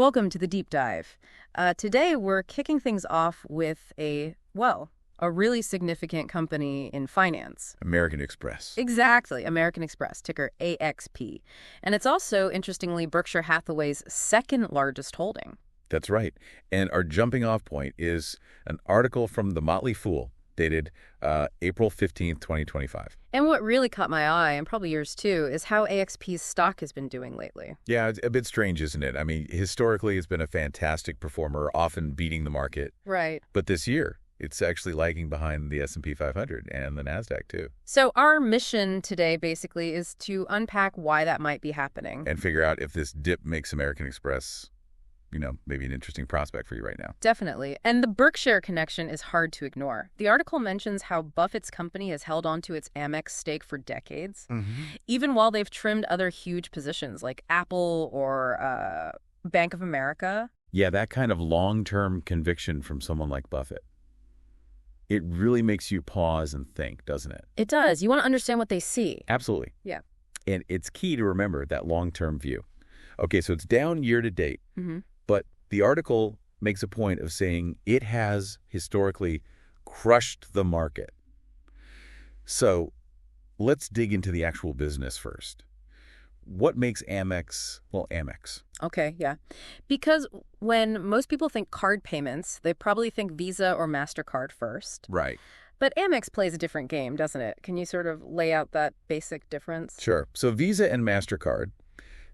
Welcome to the deep dive. Today we're kicking things off with a really significant company in finance. American Express. Exactly, American Express, ticker AXP. And it's also, interestingly, Berkshire Hathaway's second largest holding. That's right. And our jumping off point is an article from The Motley Fool dated April 15th, 2025. And what really caught my eye, and probably yours too, is how AXP's stock has been doing lately. Yeah, it's a bit strange, isn't it? I mean, historically, it's been a fantastic performer, often beating the market. Right. But this year, it's actually lagging behind the S&P 500 and the NASDAQ, too. So our mission today, basically, is to unpack why that might be happening. And figure out if this dip makes American Express, maybe an interesting prospect for you right now. Definitely. And the Berkshire connection is hard to ignore. The article mentions how Buffett's company has held on to its Amex stake for decades, even while they've trimmed other huge positions like Apple or Bank of America. Yeah, that kind of long-term conviction from someone like Buffett. It really makes you pause and think, doesn't it? It does. You want to understand what they see. Absolutely. Yeah. And it's key to remember that long-term view. Okay, so it's down year to date. But the article makes a point of saying it has historically crushed the market. So let's dig into the actual business first. What makes Amex, Amex? Okay, yeah. Because when most people think card payments, they probably think Visa or Mastercard first. Right. But Amex plays a different game, doesn't it? Can you sort of lay out that basic difference? Sure. So Visa and Mastercard,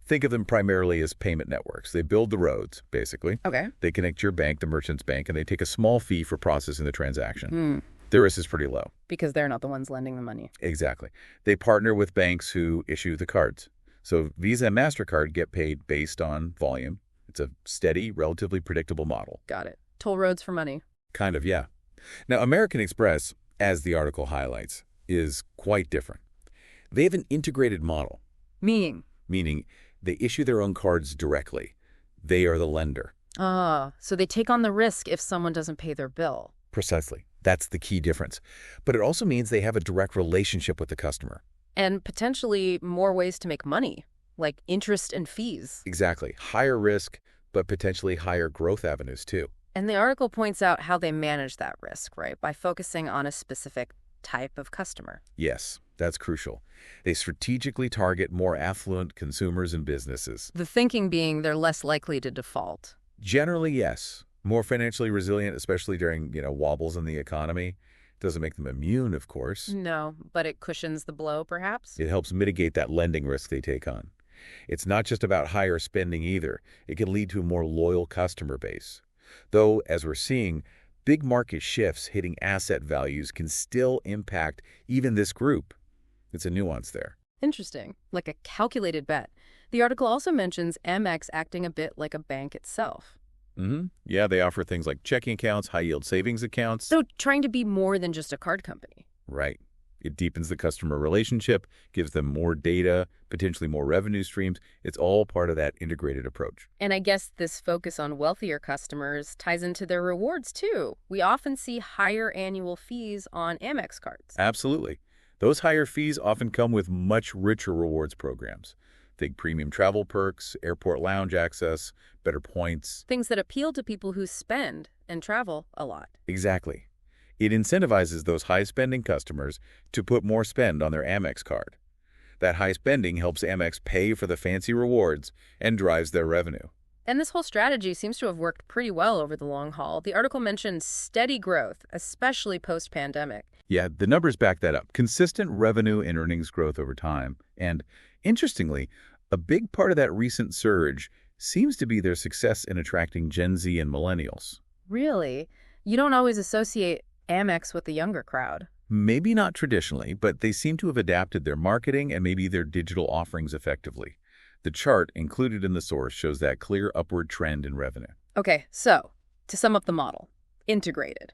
think of them primarily as payment networks. They build the roads, basically. Okay. They connect your bank, the merchant's bank, and they take a small fee for processing the transaction. Their risk is pretty low. Because they're not the ones lending the money. Exactly. They partner with banks who issue the cards. So Visa and Mastercard get paid based on volume. It's a steady, relatively predictable model. Got it. Toll roads for money. Kind of, yeah. Now, American Express, as the article highlights, is quite different. They have an integrated model. Meaning they issue their own cards directly. They are the lender. So they take on the risk if someone doesn't pay their bill. Precisely. That's the key difference. But it also means they have a direct relationship with the customer. And potentially more ways to make money, like interest and fees. Exactly. Higher risk, but potentially higher growth avenues, too. And the article points out how they manage that risk, right? By focusing on a specific type of customer. Yes, that's crucial. They strategically target more affluent consumers and businesses. The thinking being they're less likely to default. Generally, yes. More financially resilient, especially during, wobbles in the economy. Doesn't make them immune, of course. No, but it cushions the blow, perhaps? It helps mitigate that lending risk they take on. It's not just about higher spending either. It can lead to a more loyal customer base. Though, as we're seeing, big market shifts hitting asset values can still impact even this group. It's a nuance there. Interesting. Like a calculated bet. The article also mentions Amex acting a bit like a bank itself. Yeah, they offer things like checking accounts, high-yield savings accounts. So trying to be more than just a card company. Right. It deepens the customer relationship, gives them more data, potentially more revenue streams. It's all part of that integrated approach. And I guess this focus on wealthier customers ties into their rewards, too. We often see higher annual fees on Amex cards. Absolutely. Those higher fees often come with much richer rewards programs. Think premium travel perks, airport lounge access, better points. Things that appeal to people who spend and travel a lot. Exactly. It incentivizes those high-spending customers to put more spend on their Amex card. That high spending helps Amex pay for the fancy rewards and drives their revenue. And this whole strategy seems to have worked pretty well over the long haul. The article mentions steady growth, especially post-pandemic. Yeah, the numbers back that up. Consistent revenue and earnings growth over time. And interestingly, a big part of that recent surge seems to be their success in attracting Gen Z and millennials. Really? You don't always associate Amex with the younger crowd. Maybe not traditionally, but they seem to have adapted their marketing and maybe their digital offerings effectively. The chart included in the source shows that clear upward trend in revenue. Okay, so to sum up the model, integrated,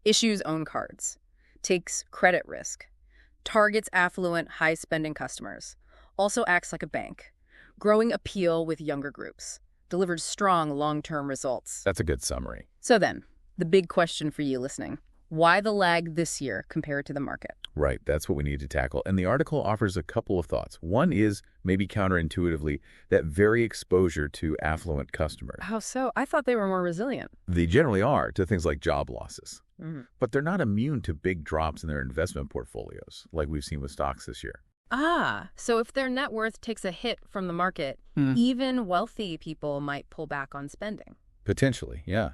issues own cards, takes credit risk, targets affluent, high-spending customers, also acts like a bank, growing appeal with younger groups, delivers strong long-term results. That's a good summary. So then, the big question for you listening, Why the lag this year compared to the market? Right, that's what we need to tackle. And the article offers a couple of thoughts. One is, maybe counterintuitively, that very exposure to affluent customers. How so? I thought they were more resilient. They generally are to things like job losses. Mm-hmm. But they're not immune to big drops in their investment portfolios, like we've seen with stocks this year. Ah, so if their net worth takes a hit from the market, even wealthy people might pull back on spending. Potentially, yeah.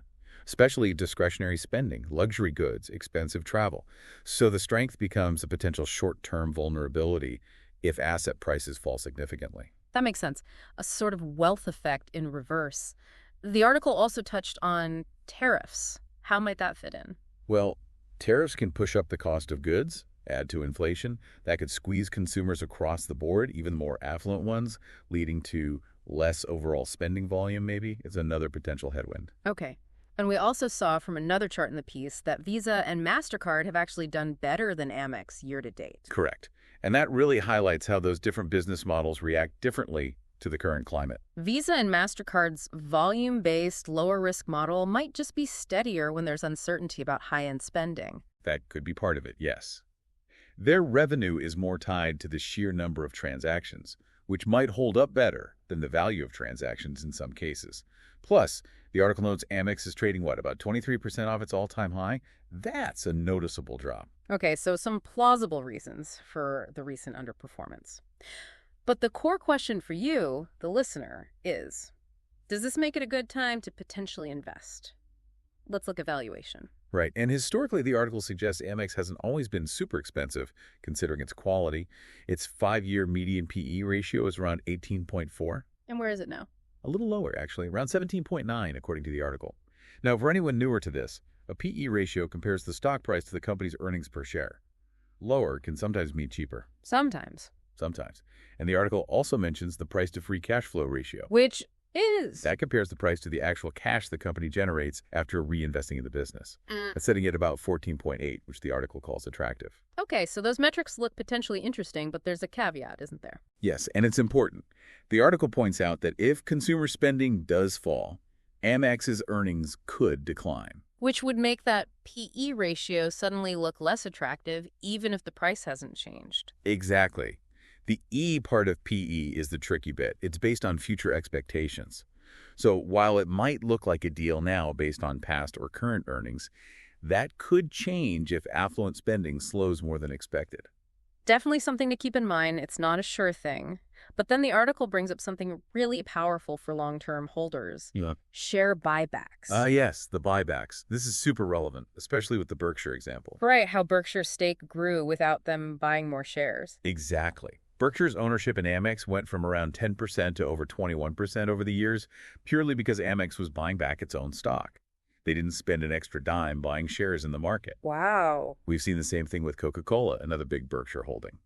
Especially discretionary spending, luxury goods, expensive travel. So the strength becomes a potential short-term vulnerability if asset prices fall significantly. That makes sense. A sort of wealth effect in reverse. The article also touched on tariffs. How might that fit in? Well, tariffs can push up the cost of goods, add to inflation. That could squeeze consumers across the board, even more affluent ones, leading to less overall spending volume maybe. It's another potential headwind. Okay. And we also saw from another chart in the piece that Visa and Mastercard have actually done better than Amex year to date. Correct. And that really highlights how those different business models react differently to the current climate. Visa and Mastercard's volume-based, lower-risk model might just be steadier when there's uncertainty about high-end spending. That could be part of it, yes. Their revenue is more tied to the sheer number of transactions, which might hold up better than the value of transactions in some cases. Plus, the article notes Amex is trading, what, about 23% off its all-time high? That's a noticeable drop. Okay, so some plausible reasons for the recent underperformance. But the core question for you, the listener, is, does this make it a good time to potentially invest? Let's look at valuation. Right, and historically the article suggests Amex hasn't always been super expensive, considering its quality. Its 5-year median PE ratio is around 18.4. And where is it now? A little lower, actually, around 17.9, according to the article. Now, for anyone newer to this, a PE ratio compares the stock price to the company's earnings per share. Lower can sometimes mean cheaper. Sometimes. And the article also mentions the price to free cash flow ratio. Which is? That compares the price to the actual cash the company generates after reinvesting in the business. That's sitting at about 14.8, which the article calls attractive. Okay, so those metrics look potentially interesting, but there's a caveat, isn't there? Yes, and it's important. The article points out that if consumer spending does fall, Amex's earnings could decline. Which would make that PE ratio suddenly look less attractive, even if the price hasn't changed. Exactly. The E part of PE is the tricky bit. It's based on future expectations. So while it might look like a deal now based on past or current earnings, that could change if affluent spending slows more than expected. Definitely something to keep in mind. It's not a sure thing. But then the article brings up something really powerful for long-term holders. Yeah. Share buybacks. Yes, the buybacks. This is super relevant, especially with the Berkshire example. Right, how Berkshire's stake grew without them buying more shares. Exactly. Berkshire's ownership in Amex went from around 10% to over 21% over the years, purely because Amex was buying back its own stock. They didn't spend an extra dime buying shares in the market. Wow. We've seen the same thing with Coca-Cola, another big Berkshire holding.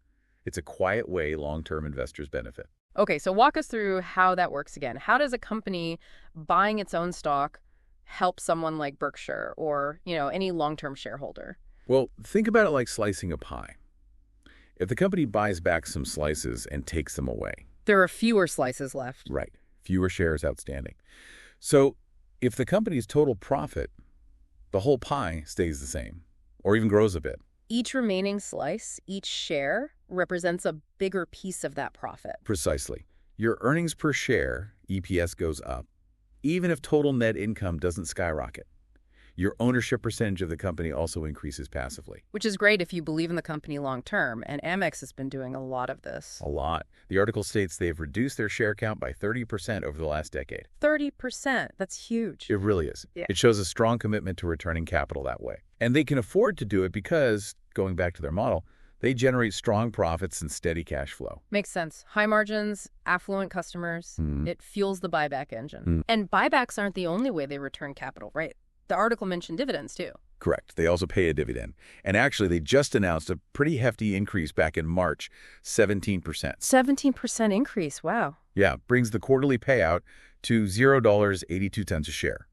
It's a quiet way long-term investors benefit. Okay, so walk us through how that works again. How does a company buying its own stock help someone like Berkshire or, any long-term shareholder? Well, think about it like slicing a pie. If the company buys back some slices and takes them away. There are fewer slices left. Right. Fewer shares outstanding. So if the company's total profit, the whole pie stays the same, or even grows a bit. Each remaining slice, each share, represents a bigger piece of that profit. Precisely. Your earnings per share, EPS, goes up, even if total net income doesn't skyrocket. Your ownership percentage of the company also increases passively. Which is great if you believe in the company long term, and Amex has been doing a lot of this. A lot. The article states they have reduced their share count by 30% over the last decade. 30%? That's huge. It really is. Yeah. It shows a strong commitment to returning capital that way. And they can afford to do it because, going back to their model, they generate strong profits and steady cash flow. Makes sense. High margins, affluent customers. It fuels the buyback engine. Mm. And buybacks aren't the only way they return capital, right? The article mentioned dividends, too. Correct. They also pay a dividend. And actually, they just announced a pretty hefty increase back in March, 17%. 17% increase, wow. Yeah, brings the quarterly payout to $0.82 a share,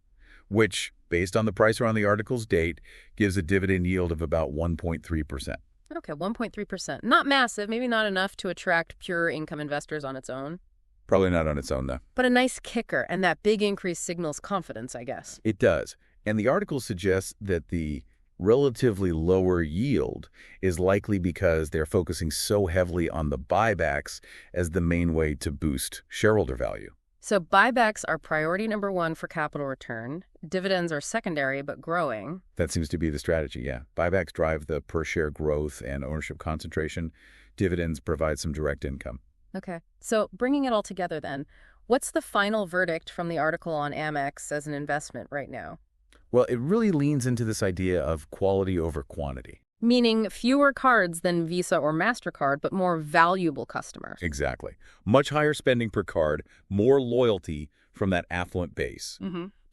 which, based on the price around the article's date, gives a dividend yield of about 1.3%. Okay, 1.3%. Not massive, maybe not enough to attract pure income investors on its own. Probably not on its own, though. But a nice kicker, and that big increase signals confidence, I guess. It does. And the article suggests that the relatively lower yield is likely because they're focusing so heavily on the buybacks as the main way to boost shareholder value. So buybacks are priority number one for capital return. Dividends are secondary but growing. That seems to be the strategy, yeah. Buybacks drive the per-share growth and ownership concentration. Dividends provide some direct income. Okay. So bringing it all together then, what's the final verdict from the article on Amex as an investment right now? Well, it really leans into this idea of quality over quantity. Meaning fewer cards than Visa or Mastercard, but more valuable customers. Exactly. Much higher spending per card, more loyalty from that affluent base.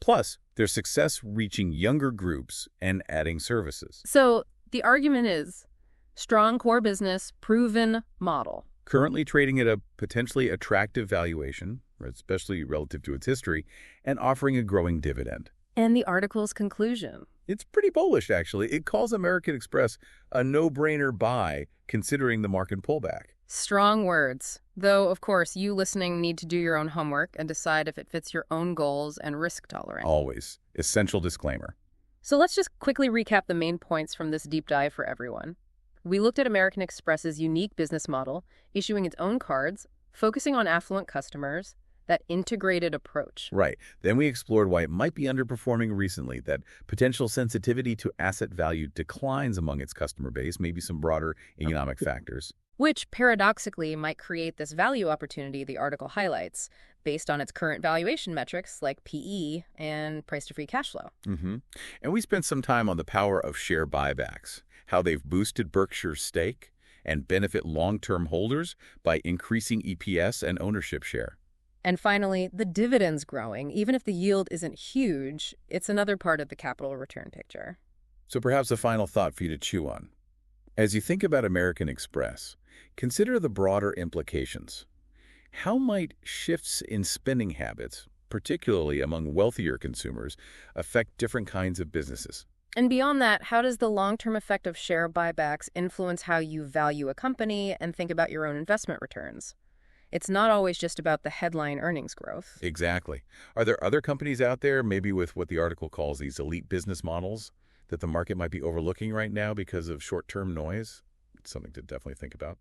Plus, their success reaching younger groups and adding services. So the argument is strong core business, proven model. Currently trading at a potentially attractive valuation, especially relative to its history, and offering a growing dividend. And the article's conclusion. It's pretty bullish, actually. It calls American Express a no-brainer buy, considering the market pullback. Strong words. Though, of course, you listening need to do your own homework and decide if it fits your own goals and risk tolerance. Always. Essential disclaimer. So let's just quickly recap the main points from this deep dive for everyone. We looked at American Express's unique business model, issuing its own cards, focusing on affluent customers, that integrated approach. Right. Then we explored why it might be underperforming recently, that potential sensitivity to asset value declines among its customer base, maybe some broader economic factors. Which, paradoxically, might create this value opportunity the article highlights, based on its current valuation metrics like PE and price-to-free cash flow. And we spent some time on the power of share buybacks, how they've boosted Berkshire's stake and benefit long-term holders by increasing EPS and ownership share. And finally, the dividends growing. Even if the yield isn't huge, it's another part of the capital return picture. So perhaps a final thought for you to chew on. As you think about American Express, consider the broader implications. How might shifts in spending habits, particularly among wealthier consumers, affect different kinds of businesses? And beyond that, how does the long-term effect of share buybacks influence how you value a company and think about your own investment returns? It's not always just about the headline earnings growth. Exactly. Are there other companies out there, maybe with what the article calls these elite business models, that the market might be overlooking right now because of short-term noise? It's something to definitely think about.